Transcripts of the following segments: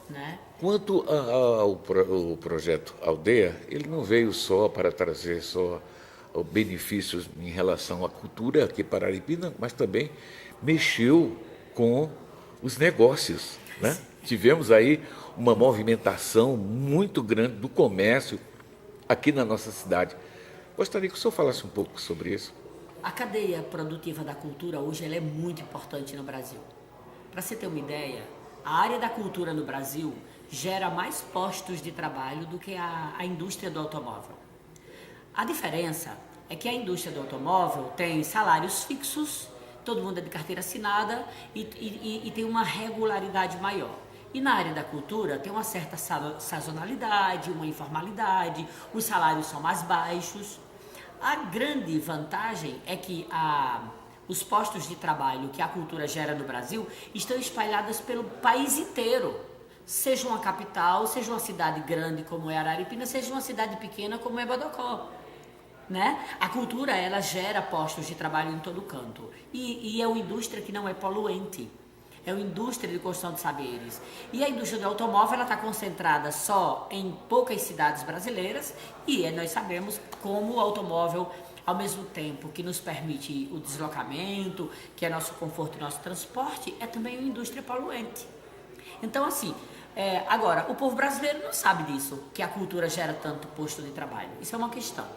né? Quanto ao projeto Aldeia, ele não veio só para trazer só benefícios em relação à cultura aqui para Aripina, mas também mexeu com os negócios, né? Tivemos aí uma movimentação muito grande do comércio aqui na nossa cidade. Gostaria que o senhor falasse um pouco sobre isso. A cadeia produtiva da cultura hoje ela é muito importante no Brasil. Para você ter uma ideia, a área da cultura no Brasil gera mais postos de trabalho do que a indústria do automóvel. A diferença é que a indústria do automóvel tem salários fixos, todo mundo é de carteira assinada e tem uma regularidade maior. E na área da cultura tem uma certa sazonalidade, uma informalidade, os salários são mais baixos. A grande vantagem é que os postos de trabalho que a cultura gera no Brasil estão espalhados pelo país inteiro. Seja uma capital, seja uma cidade grande como é Araripina, seja uma cidade pequena como é Bodocó. Né? A cultura ela gera postos de trabalho em todo canto e é uma indústria que não é poluente, é uma indústria de construção de saberes. E a indústria do automóvel ela está concentrada só em poucas cidades brasileiras e nós sabemos como o automóvel, ao mesmo tempo que nos permite o deslocamento, que é nosso conforto e nosso transporte, é também uma indústria poluente. Então assim, agora o povo brasileiro não sabe disso, que a cultura gera tanto posto de trabalho. Isso é uma questão.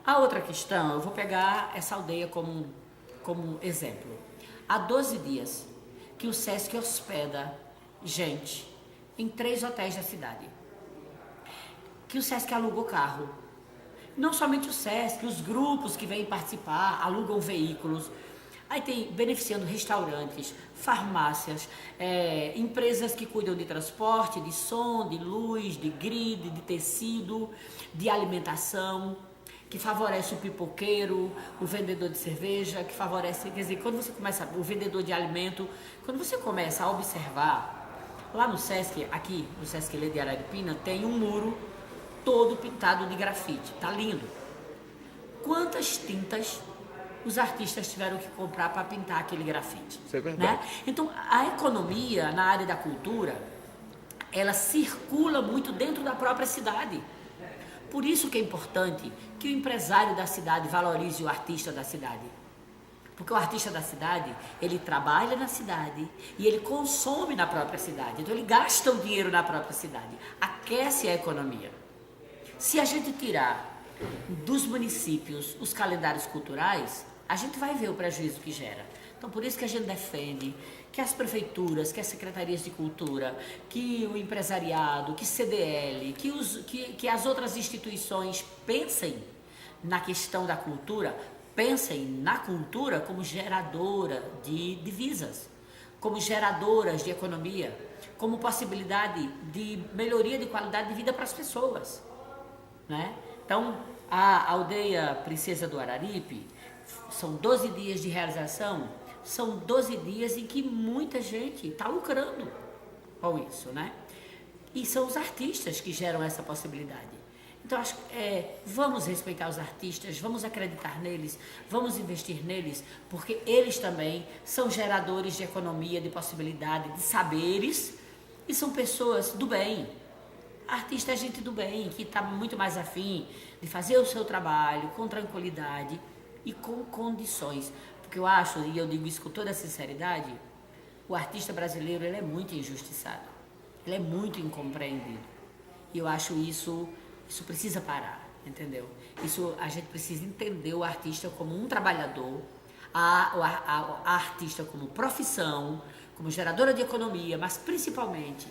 A outra questão, eu vou pegar essa aldeia como exemplo. Há 12 dias que o Sesc hospeda gente em 3 hotéis da cidade. Que o Sesc alugou carro. Não somente o Sesc, os grupos que vêm participar alugam veículos. Aí tem beneficiando restaurantes, farmácias, empresas que cuidam de transporte, de som, de luz, de grid, de tecido, de alimentação, que favorece o pipoqueiro, o vendedor de cerveja, que favorece, quer dizer, quando você começa, o vendedor de alimento, quando você começa a observar, lá no Sesc, aqui no Sesc Lê de Araripina, tem um muro todo pintado de grafite, tá lindo. Quantas tintas os artistas tiveram que comprar para pintar aquele grafite? Isso é verdade. Né? Então, a economia na área da cultura, ela circula muito dentro da própria cidade. Por isso que é importante que o empresário da cidade valorize o artista da cidade. Porque o artista da cidade, ele trabalha na cidade e ele consome na própria cidade. Então ele gasta o dinheiro na própria cidade. Aquece a economia. Se a gente tirar dos municípios os calendários culturais, a gente vai ver o prejuízo que gera. Então por isso que a gente defende que as prefeituras, que as secretarias de cultura, que o empresariado, que CDL, que as outras instituições pensem na questão da cultura, pensem na cultura como geradora de divisas, como geradoras de economia, como possibilidade de melhoria de qualidade de vida para as pessoas. Né? Então, a aldeia Princesa do Araripe, são 12 dias de realização, são 12 dias em que muita gente está lucrando com isso, né? E são os artistas que geram essa possibilidade. Então, acho que vamos respeitar os artistas, vamos acreditar neles, vamos investir neles, porque eles também são geradores de economia, de possibilidade, de saberes, e são pessoas do bem. Artista é gente do bem, que está muito mais afim de fazer o seu trabalho com tranquilidade e com condições. Porque eu acho, e eu digo isso com toda a sinceridade, o artista brasileiro ele é muito injustiçado, ele é muito incompreendido. E eu acho isso precisa parar, entendeu? Isso a gente precisa entender o artista como um trabalhador, a artista como profissão, como geradora de economia, mas principalmente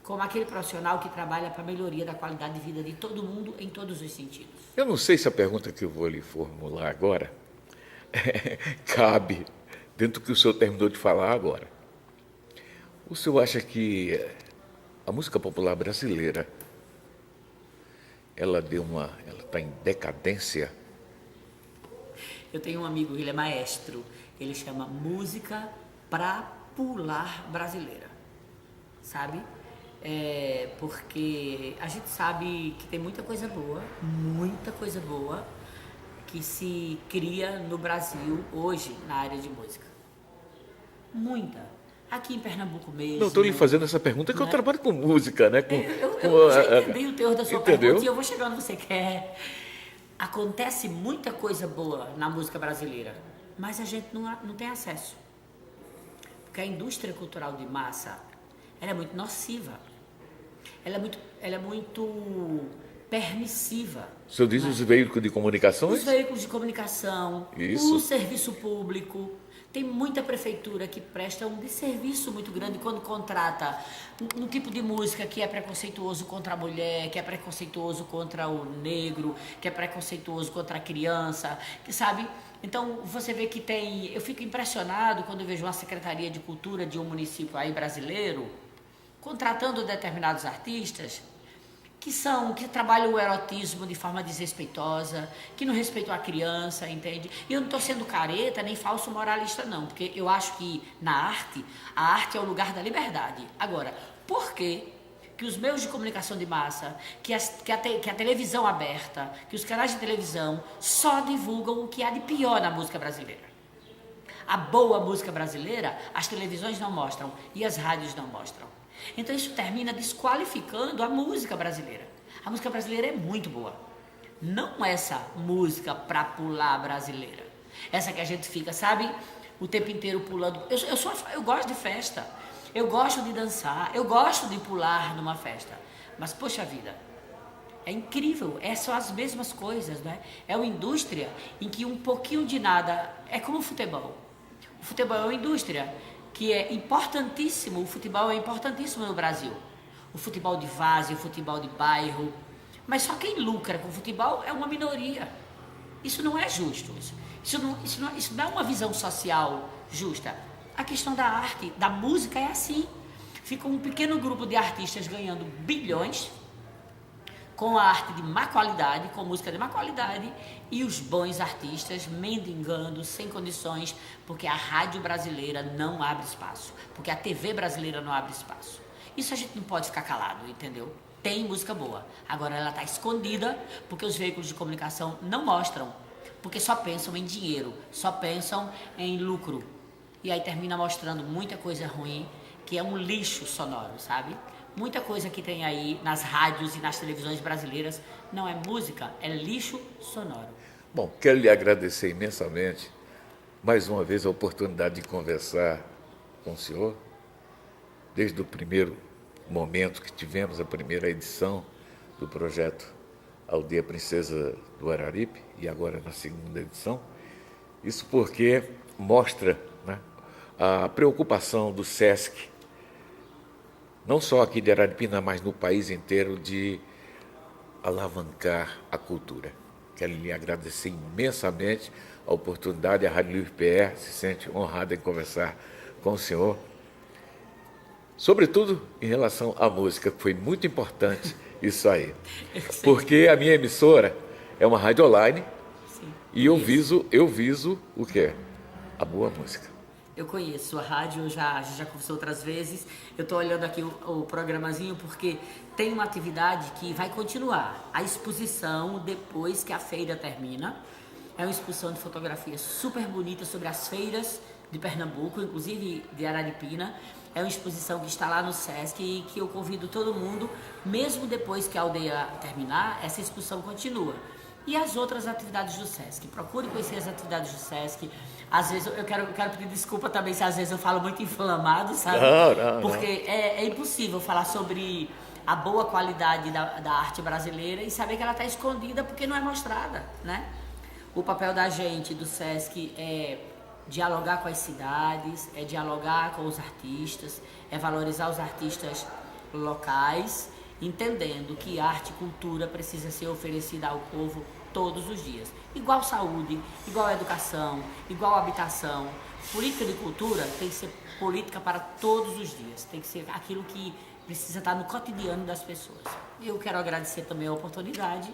como aquele profissional que trabalha para a melhoria da qualidade de vida de todo mundo em todos os sentidos. Eu não sei se a pergunta que eu vou lhe formular agora cabe dentro do que o senhor terminou de falar agora. O senhor acha que a música popular brasileira ela está em decadência? Eu tenho um amigo, ele é maestro, ele chama Música pra Pular Brasileira, sabe? Porque a gente sabe que tem muita coisa boa que se cria no Brasil hoje na área de música. Muita. aqui em Pernambuco mesmo. Não, estou lhe fazendo essa pergunta que eu trabalho com música, né? Eu já entendi o teor da sua entendeu? pergunta e eu vou chegar onde você quer. Acontece muita coisa boa na música brasileira, mas a gente não tem acesso. Porque a indústria cultural de massa, ela é muito nociva. Ela é muito permissiva. O senhor diz os veículos de comunicação? Os veículos de comunicação, Isso. o serviço público. Tem muita prefeitura que presta um desserviço muito grande quando contrata um tipo de música que é preconceituoso contra a mulher, que é preconceituoso contra o negro, que é preconceituoso contra a criança, que sabe? Então você vê que eu fico impressionado quando eu vejo uma Secretaria de Cultura de um município aí brasileiro contratando determinados artistas que trabalham o erotismo de forma desrespeitosa, que não respeitam a criança, entende? E eu não estou sendo careta nem falso moralista não, porque eu acho que a arte é o lugar da liberdade. Agora, por que os meios de comunicação de massa, que a televisão aberta, que os canais de televisão só divulgam o que há de pior na música brasileira? A boa música brasileira, as televisões não mostram e as rádios não mostram. Então isso termina desqualificando a música brasileira. A música brasileira é muito boa. Não essa música pra pular brasileira. Essa que a gente fica, sabe, o tempo inteiro pulando. Eu gosto de festa. Eu gosto de dançar. Eu gosto de pular numa festa. Mas, poxa vida, é incrível. São as mesmas coisas, né? É uma indústria em que um pouquinho de nada... É como o futebol. O futebol é uma indústria que é importantíssimo, o futebol é importantíssimo no Brasil. O futebol de várzea, o futebol de bairro. Mas só quem lucra com o futebol é uma minoria. Isso não é justo. Isso não é uma visão social justa. A questão da arte, da música é assim. Fica um pequeno grupo de artistas ganhando bilhões com a arte de má qualidade, com música de má qualidade, e os bons artistas mendigando, sem condições, porque a rádio brasileira não abre espaço, porque a TV brasileira não abre espaço. Isso a gente não pode ficar calado, entendeu? Tem música boa, agora ela está escondida, porque os veículos de comunicação não mostram, porque só pensam em dinheiro, só pensam em lucro, e aí termina mostrando muita coisa ruim, que é um lixo sonoro, sabe? Muita coisa que tem aí nas rádios e nas televisões brasileiras não é música, é lixo sonoro. Bom, quero lhe agradecer imensamente, mais uma vez, a oportunidade de conversar com o senhor, desde o primeiro momento que tivemos a primeira edição do projeto Aldeia Princesa do Araripe, e agora na segunda edição. Isso porque mostra, né, a preocupação do SESC, não só aqui de Araripina, mas no país inteiro, de alavancar a cultura. Quero lhe agradecer imensamente a oportunidade. A Rádio Livre PR se sente honrada em conversar com o senhor, sobretudo em relação à música, que foi muito importante isso aí. Porque a minha emissora é uma rádio online. Sim, e eu viso o quê? A boa música. Eu conheço a rádio, a gente já conversou outras vezes. Eu estou olhando aqui o programazinho porque tem uma atividade que vai continuar. A exposição, depois que a feira termina, é uma exposição de fotografias super bonita sobre as feiras de Pernambuco, inclusive de Araripina. É uma exposição que está lá no SESC e que eu convido todo mundo, mesmo depois que a aldeia terminar, essa exposição continua. E as outras atividades do SESC. Procure conhecer as atividades do SESC. Às vezes eu quero pedir desculpa também se às vezes eu falo muito inflamado, sabe? Não. Porque é impossível falar sobre a boa qualidade da arte brasileira e saber que ela está escondida porque não é mostrada, né? O papel da gente, do SESC, é dialogar com as cidades, é dialogar com os artistas, é valorizar os artistas locais, entendendo que arte e cultura precisa ser oferecida ao povo todos os dias. Igual saúde, igual educação, igual habitação. Política de cultura tem que ser política para todos os dias. Tem que ser aquilo que precisa estar no cotidiano das pessoas. Eu quero agradecer também a oportunidade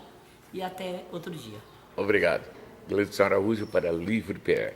e até outro dia. Obrigado. Gleidson Araújo para Livre PR.